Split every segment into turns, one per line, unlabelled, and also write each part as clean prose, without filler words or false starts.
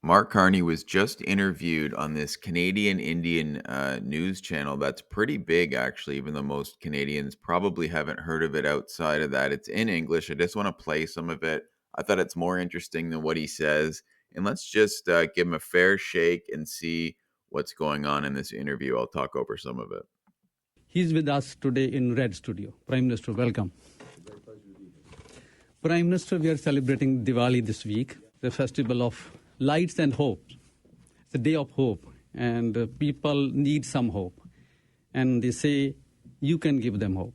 Mark Carney was just interviewed on this Canadian Indian news channel that's pretty big, actually, even though most Canadians probably haven't heard of it outside of that. It's in English. I just want to play some of it. I thought it's more interesting than what he says. And let's just give him a fair shake and see what's going on in this interview. I'll talk over some of it.
He's with us today in Red Studio. Prime Minister, welcome. Prime Minister, we are celebrating Diwali this week, the festival of lights and hope. It's a day of hope, and people need some hope. And they say, you can give them hope.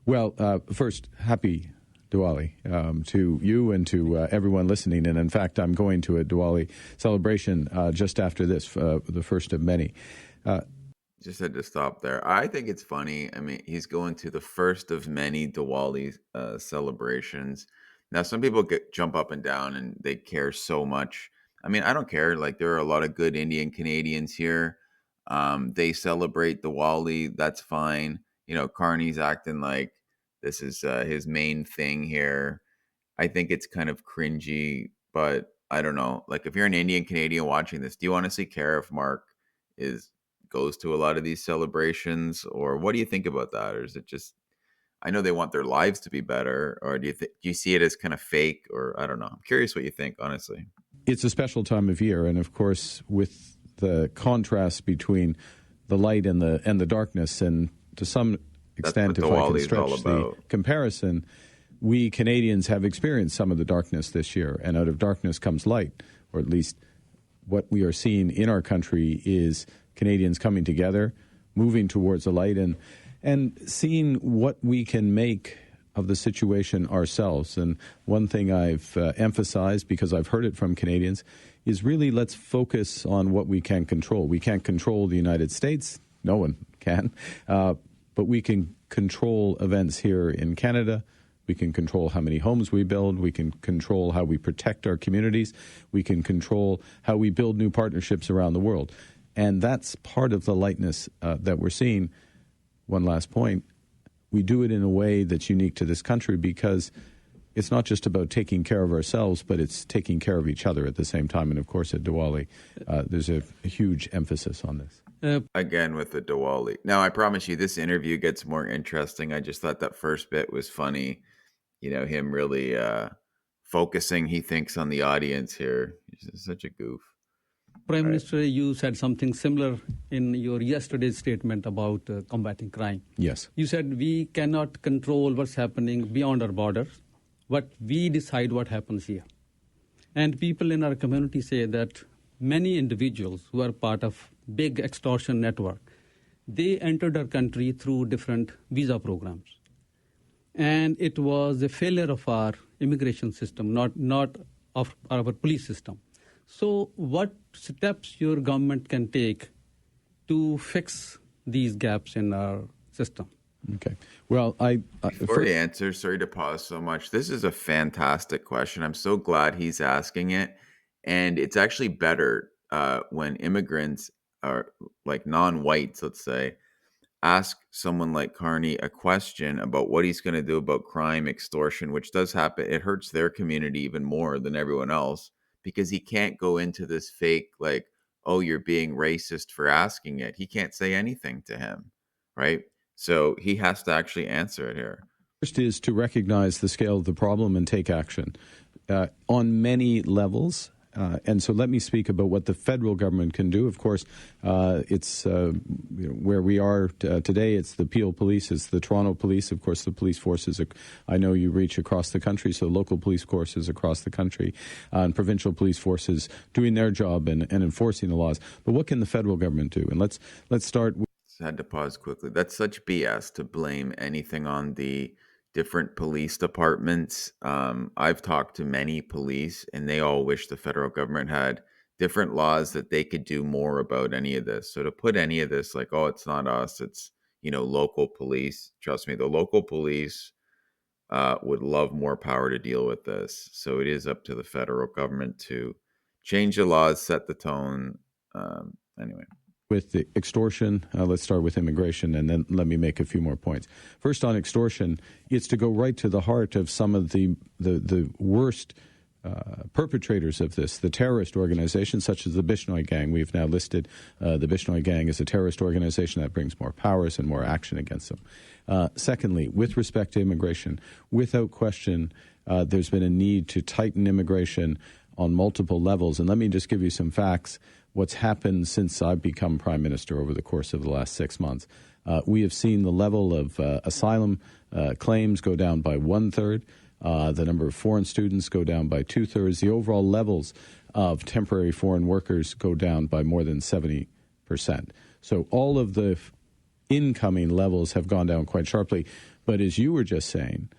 Well, first, happy Diwali to you and to everyone listening. And in fact, I'm going to a Diwali celebration just after this, the first of many.
Just had to stop there. I think it's funny. I mean, he's going to the first of many Diwali celebrations. Now, some people jump up and down and they care so much. I mean, I don't care. Like, there are a lot of good Indian Canadians here. They celebrate Diwali. That's fine. You know, Carney's acting like this is his main thing here. I think it's kind of cringy, but I don't know. Like, if you're an Indian Canadian watching this, do you honestly care if Mark goes to a lot of these celebrations, or what do you think about that? Or is it just, I know they want their lives to be better, or do you see it as kind of fake, or I don't know. I'm curious what you think, honestly.
It's a special time of year, and of course, with the contrast between the light and the darkness, and to some extent, if I can stretch the comparison, we Canadians have experienced some of the darkness this year, and out of darkness comes light, or at least what we are seeing in our country is Canadians coming together, moving towards the light, and seeing what we can make of the situation ourselves. And one thing I've emphasized, because I've heard it from Canadians, is really let's focus on what we can control. We can't control the United States. No one can. But we can control events here in Canada. We can control how many homes we build. We can control how we protect our communities. We can control how we build new partnerships around the world. And that's part of the lightness that we're seeing. One last point. We do it in a way that's unique to this country because it's not just about taking care of ourselves, but it's taking care of each other at the same time. And, of course, at Diwali, there's a huge emphasis on this.
Again, with the Diwali. Now, I promise you, this interview gets more interesting. I just thought that first bit was funny. You know, him really focusing, he thinks, on the audience here. He's such a goof.
Prime Minister, you said something similar in your yesterday's statement about combating crime.
Yes.
You said we cannot control what's happening beyond our borders, but we decide what happens here. And people in our community say that many individuals who are part of big extortion network, they entered our country through different visa programs. And it was a failure of our immigration system, not of our police system. So what steps your government can take to fix these gaps in our system?
Okay. Well,
before he answers, sorry to pause so much. This is a fantastic question. I'm so glad he's asking it. And it's actually better when immigrants are like non-whites, let's say, ask someone like Carney a question about what he's going to do about crime, extortion, which does happen. It hurts their community even more than everyone else because he can't go into this fake, like, oh, you're being racist for asking it. He can't say anything to him, right? So he has to actually answer it here.
First is to recognize the scale of the problem and take action on many levels. And so let me speak about what the federal government can do. Of course, it's where we are today. It's the Peel Police, it's the Toronto Police. Of course, the police forces, I know you reach across the country, so local police forces across the country and provincial police forces doing their job and enforcing the laws. But what can the federal government do? And let's start with...
I had to pause quickly. That's such BS to blame anything on the different police departments. I've talked to many police and they all wish the federal government had different laws that they could do more about any of this. So to put any of this like, oh, it's not us, it's, local police. Trust me, the local police would love more power to deal with this. So it is up to the federal government to change the laws, set the tone. Anyway.
With the extortion, let's start with immigration, and then let me make a few more points. First, on extortion, it's to go right to the heart of some of the worst perpetrators of this, the terrorist organizations such as the Bishnoi Gang. We've now listed the Bishnoi Gang as a terrorist organization. That brings more powers and more action against them. Secondly, with respect to immigration, without question, there's been a need to tighten immigration on multiple levels. And let me just give you some facts. What's happened since I've become Prime Minister over the course of the last 6 months. We have seen the level of asylum claims go down by 1/3. The number of foreign students go down by 2/3. The overall levels of temporary foreign workers go down by more than 70%. So all of the incoming levels have gone down quite sharply. But as you were just saying,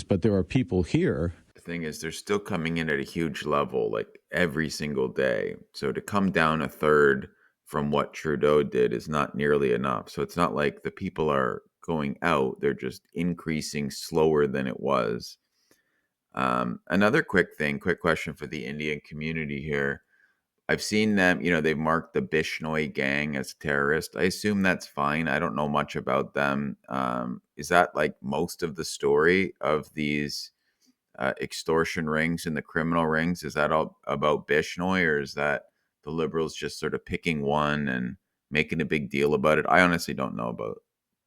but there are people here.
The thing is, they're still coming in at a huge level, like every single day. So to come down 1/3 from what Trudeau did is not nearly enough. So it's not like the people are going out, they're just increasing slower than it was. Another quick question for the Indian community here. I've seen them, they've marked the Bishnoi Gang as terrorist. I assume that's fine. I don't know much about them. Is that like most of the story of these extortion rings and the criminal rings? Is that all about Bishnoi, or is that the Liberals just sort of picking one and making a big deal about it? I honestly don't know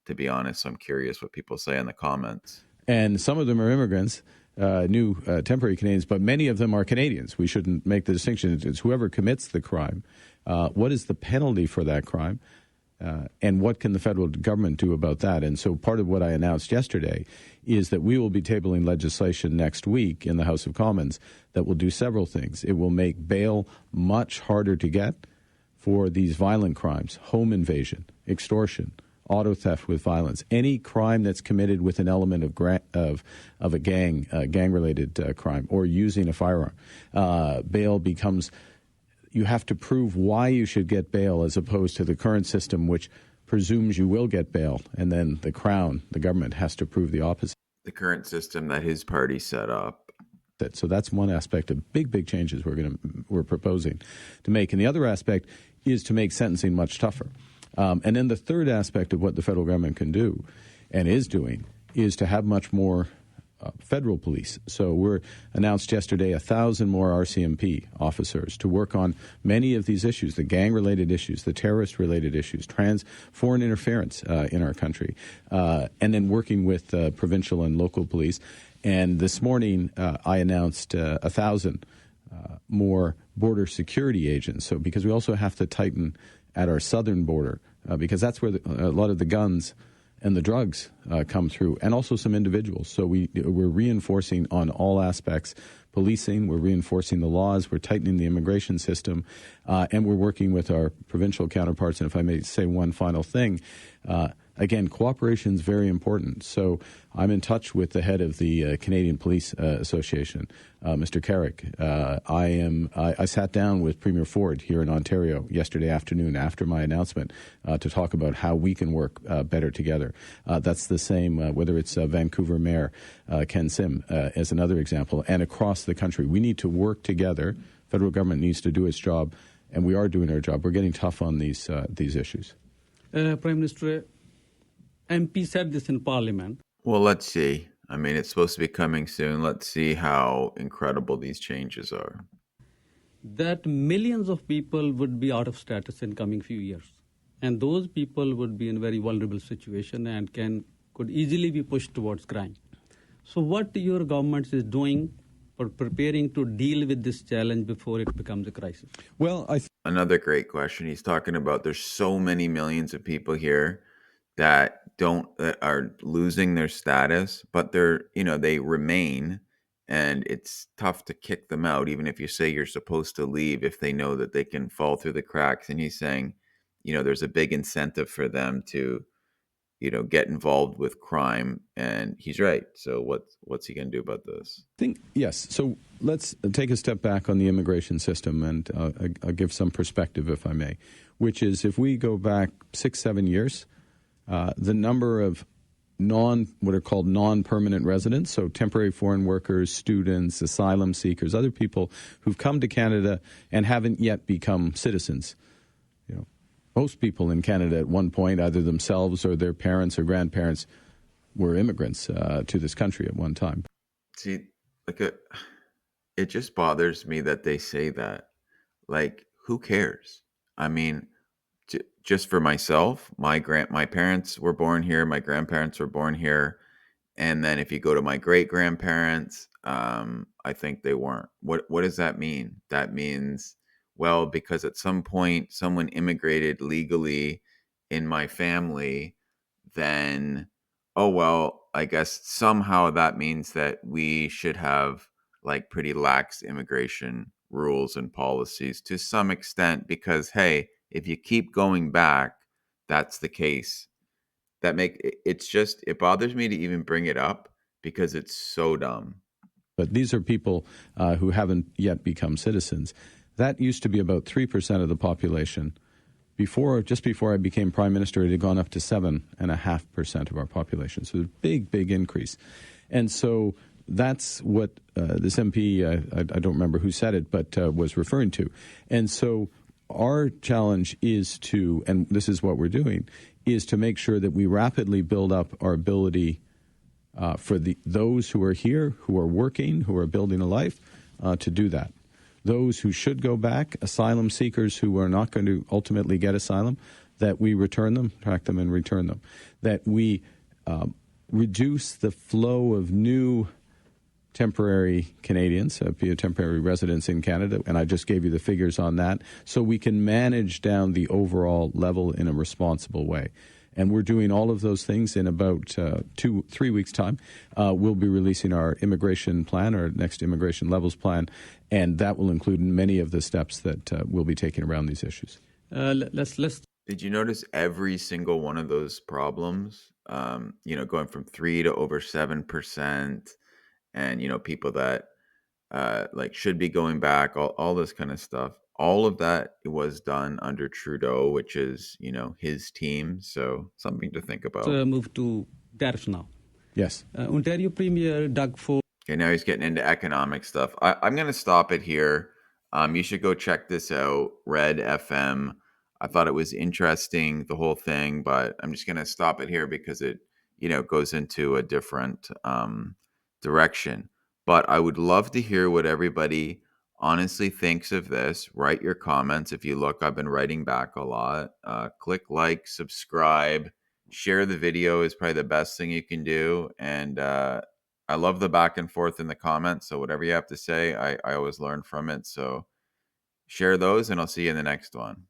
to be honest. I'm curious what people say in the comments.
And some of them are immigrants, new temporary Canadians, but many of them are Canadians. We shouldn't make the distinction. It's whoever commits the crime. What is the penalty for that crime? And what can the federal government do about that? And so part of what I announced yesterday is that we will be tabling legislation next week in the House of Commons that will do several things. It will make bail much harder to get for these violent crimes: home invasion, extortion, auto theft with violence, any crime that's committed with an element of a gang-related crime, or using a firearm. Bail becomes, you have to prove why you should get bail, as opposed to the current system, which presumes you will get bail, and then the Crown, the government, has to prove the opposite.
The current system that his party set up.
So that's one aspect of big changes we're proposing to make. And the other aspect is to make sentencing much tougher. And then the third aspect of what the federal government can do and is doing is to have much more federal police. So we're announced yesterday 1,000 more RCMP officers to work on many of these issues: the gang-related issues, the terrorist-related issues, foreign interference in our country, and then working with provincial and local police. And this morning I announced 1,000 more border security agents. So because we also have to tighten at our southern border, because that's where a lot of the guns and the drugs come through, and also some individuals. So we're reinforcing on all aspects: policing, we're reinforcing the laws, we're tightening the immigration system, and we're working with our provincial counterparts. And if I may say one final thing, again, cooperation is very important. So I'm in touch with the head of the Canadian Police Association, Mr. Carrick. I sat down with Premier Ford here in Ontario yesterday afternoon after my announcement to talk about how we can work better together. That's the same, whether it's Vancouver Mayor Ken Sim as another example, and across the country. We need to work together. Federal government needs to do its job, and we are doing our job. We're getting tough on these issues.
Prime Minister, MP said this in Parliament.
Well, let's see. I mean, it's supposed to be coming soon. Let's see how incredible these changes are.
That millions of people would be out of status in coming few years. And those people would be in a very vulnerable situation and could easily be pushed towards crime. So what your government is doing for preparing to deal with this challenge before it becomes a crisis?
Well,
another great question. He's talking about there's so many millions of people here that are losing their status, but they remain, and it's tough to kick them out, even if you say you're supposed to leave, if they know that they can fall through the cracks. And he's saying, there's a big incentive for them to, get involved with crime, and he's right. So what's he going to do about this?
Yes. So let's take a step back on the immigration system, and I'll give some perspective, if I may, which is if we go back 6-7 years, the number of what are called non-permanent residents, so temporary foreign workers, students, asylum seekers, other people who've come to Canada and haven't yet become citizens. Most people in Canada at one point, either themselves or their parents or grandparents, were immigrants to this country at one time.
See, it just bothers me that they say that. Like, who cares? I mean, just for myself, my parents were born here, my grandparents were born here, and then if you go to my great grandparents, I think they weren't. What does that mean? That means, well, because at some point someone immigrated legally in my family, then oh well, I guess somehow that means that we should have like pretty lax immigration rules and policies to some extent because hey, if you keep going back, that's the case. It's just it bothers me to even bring it up because it's so dumb.
But these are people who haven't yet become citizens. That used to be about 3% of the population. Just before I became prime minister, it had gone up to 7.5% of our population. So a big, big increase. And so that's what this MP, I don't remember who said it, but was referring to. And so our challenge is to, and this is what we're doing, is to make sure that we rapidly build up our ability for those who are here, who are working, who are building a life, to do that. Those who should go back, asylum seekers who are not going to ultimately get asylum, that we return them, track them and return them. That we reduce the flow of new temporary Canadians, be a temporary residents in Canada, and I just gave you the figures on that, so we can manage down the overall level in a responsible way. And we're doing all of those things in about 2-3 weeks' time. We'll be releasing our immigration plan, our next immigration levels plan, and that will include many of the steps that we'll be taking around these issues.
Let's.
Did you notice every single one of those problems? Going from 3 to over 7%, and people that like should be going back, all this kind of stuff. All of that was done under Trudeau, which is, his team. So something to think about.
Move to tariffs now.
Yes.
Ontario Premier Doug Ford.
Okay, now he's getting into economic stuff. I'm going to stop it here. You should go check this out, Red FM. I thought it was interesting, the whole thing, but I'm just going to stop it here because it, goes into a different direction. But I would love to hear what everybody honestly thinks of this. Write your comments. If you look, I've been writing back a lot. Click like, subscribe, share the video is probably the best thing you can do. And I love the back and forth in the comments. So whatever you have to say, I always learn from it. So share those and I'll see you in the next one.